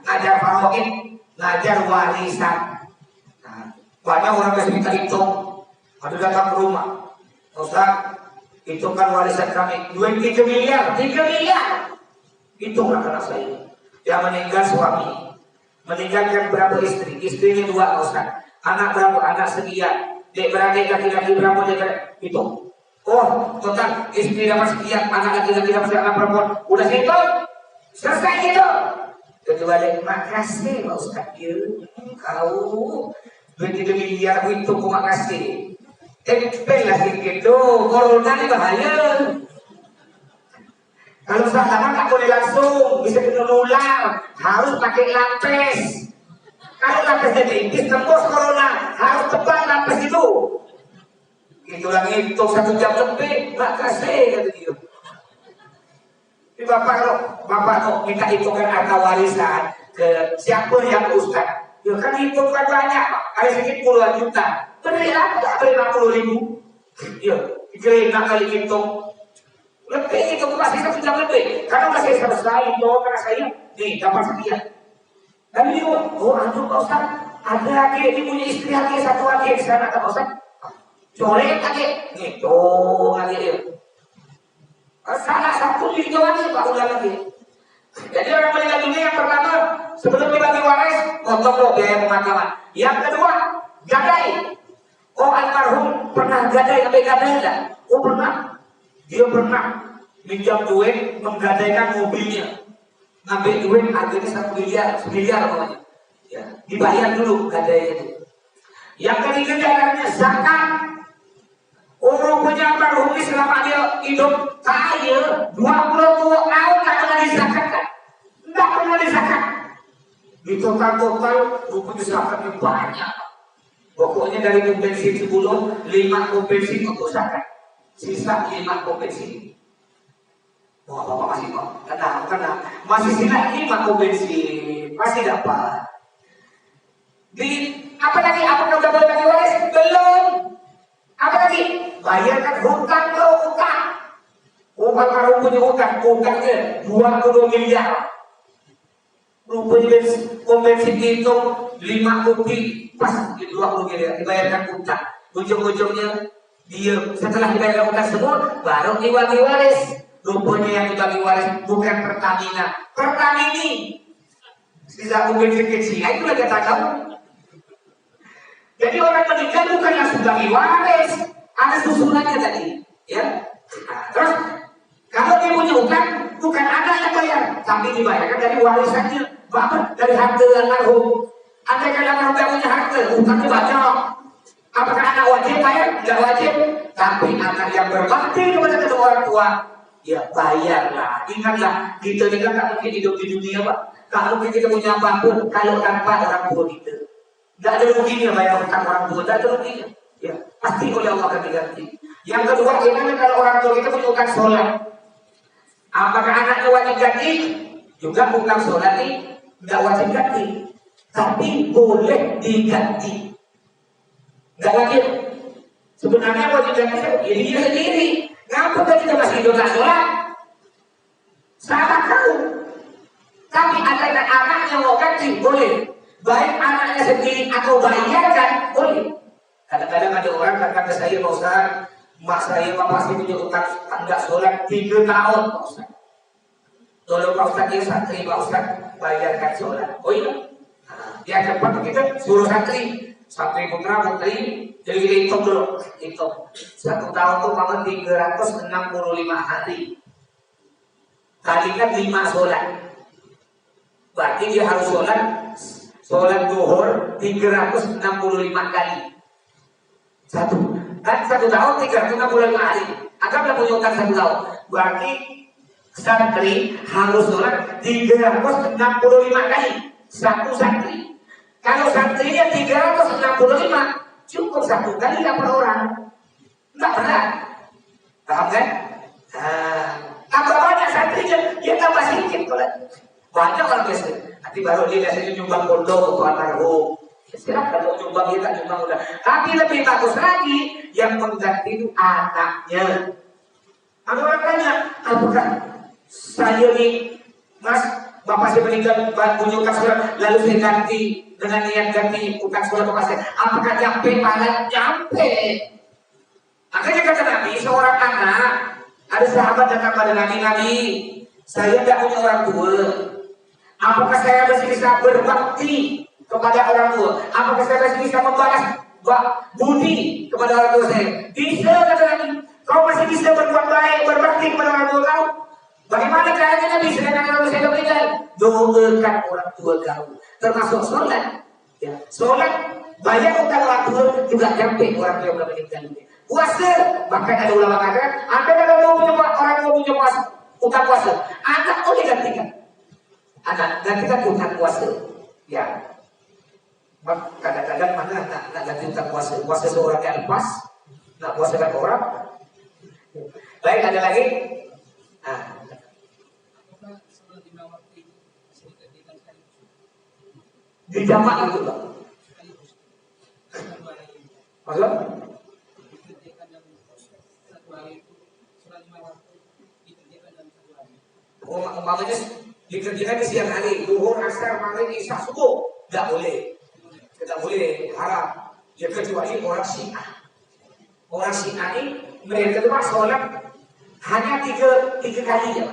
ngajar parokin, ngajar warisan. Nah, banyak orang yang minta hitung, ada datang ke rumah, Ustaz, hitungkan warisan kami, duit 3 miliar. Hitunglah anak saya. Yang meninggal suami, meninggalkan berapa istri? Istrinya 2 Ustaz. Anak berapa? Anak sekian. Dek beradik laki-laki berapa? Dek hitung. Oh, total istri dapat sekian, anak laki-laki dapat sekian, anak perempuan. Udah hitung? Selesai gitu. Kecuali makasih Pak Ustaz ya. Kau duit 3 miliar itu kok makasih. Lah gitu, corona ini bahaya. Kalau salah nggak boleh langsung, bisa menular, harus pakai lapis. Kalau lapisnya tipis, tembus corona, harus tebal lapis itu. Itulah itu 1 jam lebih, makasih kata dia. Ini bapak kalau minta hitungan harta warisan ke siapa yang Ustaz? Ya kan hitung kan banyak, ada sedikit puluhan juta. Berilah, tak beri 50.000. Ya, kira kali hitung. Lebih itu masih 1 jam lebih. Karena masih selesai itu karena saya nih dapat sekian. Dan dia, aduh Pak Ustaz, ada lagi, dia punya istri lagi, 1 lagi di sana, Pak Ustaz. Coret lagi, gitu lagi dia. Salah satu dijualnya Pak udah lagi. Jadi orang meninggal dunia yang pertama sebelum dibagi waris potong loh biaya pemakaman. Yang kedua gadai. Almarhum pernah gadai sampai gadai enggak? Pernah. Dia pernah minjam duit menggadaikan mobilnya. Ngambil duit harganya 1 miliar pokoknya. Ya, dibayar dulu gadainya itu. Yang ketiga caranya zakat. Punya almarhum selama dia hidup kaya 20 tahun tak pernah disakatkan, tidak pernah disakat. Di total rupanya zakatnya banyak. Pokoknya dari kompensi 10, 5 kompensi untuk zakat, sisa 5 kompensi. Bapak masih kena masih sisa 5 kompensi masih dapat. Di apa lagi? Apakah udah boleh bagi waris? Belum. Apa lagi? Bayarkan hutang lo, hutang. Almarhum punya hutangnya 20 miliar. Rupanya kompensi itu 5 kopi pas 20 miliar dibayarkan hutang. Ujung-ujungnya dia setelah dibayar hutang semua baru dibagi waris. Rupanya yang dibagi waris bukan Pertamina, Pertamini. Sisa kompensi kecil, itulah kata kamu. Jadi orang meninggal bukan langsung bagi waris, ada susunannya tadi, ya. Nah, terus kalau dia punya utang, bukan anak yang bayar, tapi dibayarkan dari warisannya, bahkan dari harta almarhum. Andai kan almarhum tidak punya harta, utangnya banyak. Apakah anak wajib bayar? Tidak wajib. Tapi anak yang berbakti kepada kedua orang tua, ya bayarlah. Ingatlah, kita ini kan tak mungkin hidup di dunia, Pak. Kalau kita punya apapun, kalau tanpa orang tua kita. Tidak ada ruginya bayar hutang orang tua, tidak ada ruginya. Ya, pasti oleh Allah akan diganti. Yang kedua, gimana kalau orang tua kita punya utang sholat? Apakah anaknya wajib ganti? Juga utang sholat ini tidak wajib ganti, tapi boleh diganti. Tidak wajib. Sebenarnya wajib ganti ya dia sendiri. Ngapa kita masih hidup sholat? Salah kau. Tapi ada anaknya mau ganti, boleh. Baik anaknya sendiri atau bayarkan, boleh. Kadang-kadang ada orang kata ke saya, Pak Ustaz, mak saya, bapak saya punya utang tidak sholat 3 tahun, Pak Ustaz. Tolong Pak Ustaz, dia santri, Pak Ustaz, bayarkan sholat. Oh iya, dia cepat kita suruh santri putra, putri, jadi kita hitung dulu. Hitung 1 tahun itu mama 365 hari. Kalikan 5 sholat. Berarti dia harus sholat zuhur 365 kali. Kan 1 tahun 365 hari. Anggaplah punya utang 1 tahun. Berarti santri harus sholat 365 kali. Satu santri. Kalau santrinya 365, cukup 1 kali per orang. Tidak berat. Paham kan? Tambah banyak santrinya, dia tambah sedikit. Banyak orang biasa. Nanti baru dia biasanya nyumbang pondok untuk almarhum. Silahkan kalau nyumbang kita nyumbang udah. Tapi lebih bagus lagi yang mengganti itu anaknya. Ada orang tanya, apakah saya nih, Mas, bapak saya meninggal punya utang sholat, lalu saya ganti dengan niat ganti utang sholat bapak saya. Apakah nyampe pahala? Nyampe. Makanya kata Nabi, seorang anak, ada sahabat datang pada Nabi, saya tidak punya orang tua. Apakah saya masih bisa berbakti kepada orang tua? Apakah saya masih bisa membalas budi kepada orang tua saya? Bisa, kata Nabi. Kau masih bisa berbuat baik, berbakti kepada orang tua kau. Bagaimana caranya Nabi? Sedangkan orang saya meninggal. doakan orang tua kamu. Termasuk sholat. Ya, sholat banyak utang orang tua juga sampai orang tua yang meninggal. Puasa, bahkan ada ulama kata, Anda kalau mau punya orang tua punya puasa, utang puasa, anak boleh gantikan. Anak gantikan utang puasa. Ya, kadang-kadang mana nak ganti utang puasa, puasa seorang yang lepas, nak puasakan orang. Baik, ada lagi? Di jamak itu, Pak. Maksud? Umpamanya dikerjakan di siang hari, zuhur, asar, maghrib, isya, subuh, tidak boleh, tidak boleh, haram. Ya kecuali orang Syiah. Orang Syiah ini mereka cuma sholat hanya tiga kali ya.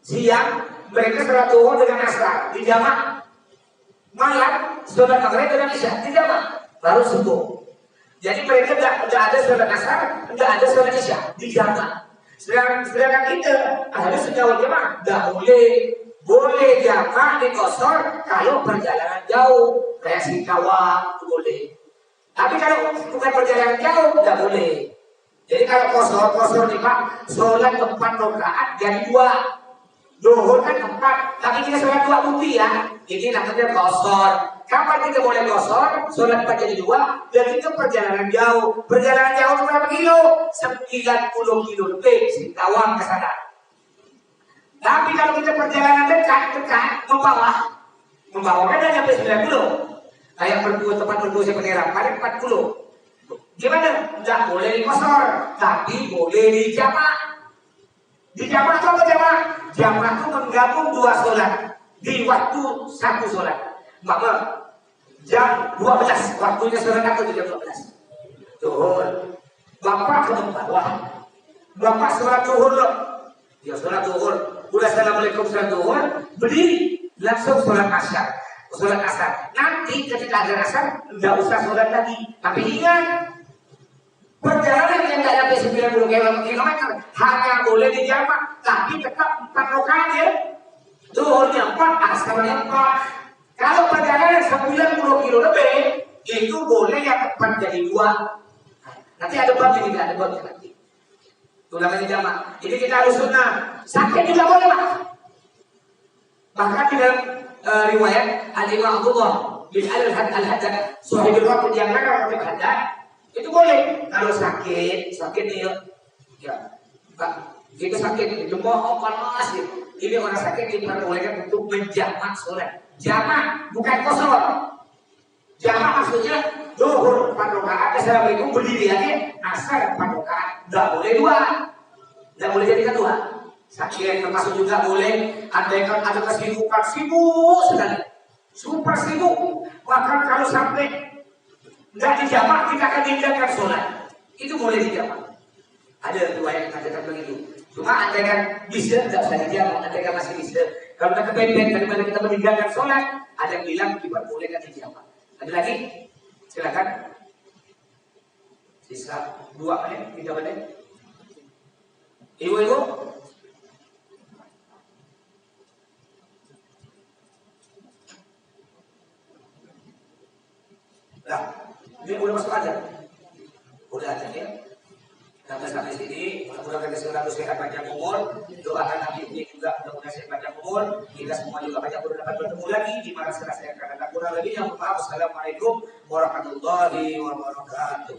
Siang mereka sholat zuhur dengan asar di jamak, malam sholat maghrib dengan isya di jamak, baru subuh. Jadi mereka tidak ada sholat asar, tidak ada sholat isya di jamak. Sedangkan kita harus sejauh jamaah tidak boleh jamaah di kosor kalau perjalanan jauh kayak Singkawang itu boleh. Tapi kalau bukan perjalanan jauh tidak boleh. Jadi kalau kosor nih Pak, sholat 4 rakaat jadi 2. Zuhur kan 4, tapi kita sholat 2 bukti ya. Ini namanya kosor. Kapan kita boleh kosor? Sholat 4 jadi 2, dan itu perjalanan jauh. Perjalanan jauh itu berapa kilo? 90 kilo lebih, Singkawang ke sana. Tapi kalau kita perjalanan dekat, membawa kan hanya sampai 90. Kayak tempat berdua saya penerapan 40. Gimana? Tidak boleh di kosor, tapi boleh di jamak. Di jamak itu apa jamak? Jamak itu menggabung 2 sholat di waktu 1 sholat. Maka jam 12 waktunya sholat atau jam 12. Zuhur. Bapak ke bawah. Bapak sholat zuhur loh. Ya sholat zuhur. Udah assalamualaikum sholat zuhur. Berdiri langsung sholat asar. Sholat asar. Nanti ketika ada asar nggak usah sholat lagi. Tapi ingat, perjalanan yang tidak sampai 90 km hanya boleh di jamak, tapi tetap 4 rakaat ya. Zuhurnya 4, asarnya 4. Kalau perjalanan 90 kilo lebih, itu boleh yang 4 jadi 2. Nanti ada bab ini, ada bab nanti. Itu namanya jamak. Jadi kita harus sunnah. Sakit juga boleh Pak. Bahkan di dalam riwayat Al-Imam Abdullah bin Al-Haddad, Sahibul Waqt yang mana orang Haddad, itu boleh. Kalau sakit dia, ya, Pak, jika sakit itu mau panas gitu. Ini orang sakit diperbolehkan untuk menjamak sholat. Jamak bukan kosor. Jamak maksudnya zuhur 4 rakaat, assalamualaikum berdiri lagi, asar 4 rakaat, tidak boleh 2, tidak boleh jadikan 2. Sakit termasuk juga boleh. Andaikan ada kesibukan, sibuk sekali, super sibuk, maka kalau sampai nggak dijamak kita akan tinggalkan sholat. Itu boleh dijamak. Ada 2 yang mengatakan begitu. Cuma andaikan bisa tidak usah dijamak, andaikan masih bisa. Kalau kita kepepet daripada kita meninggalkan sholat, ada yang bilang diperbolehkan dijamak. Ada lagi? Silakan. Sisa 2 menit, 3 menit. Ibu-ibu. Nah, ini udah masuk aja. Udah aja ya. Sampai sini, mudah-mudahan kita segera sehat panjang umur. Doakan Habibnya juga mudah-mudahan sehat panjang umur. Kita semua juga banyak dapat bertemu lagi di mana saya akan datang. Kurang lebihnya, maaf. Assalamualaikum warahmatullahi wabarakatuh.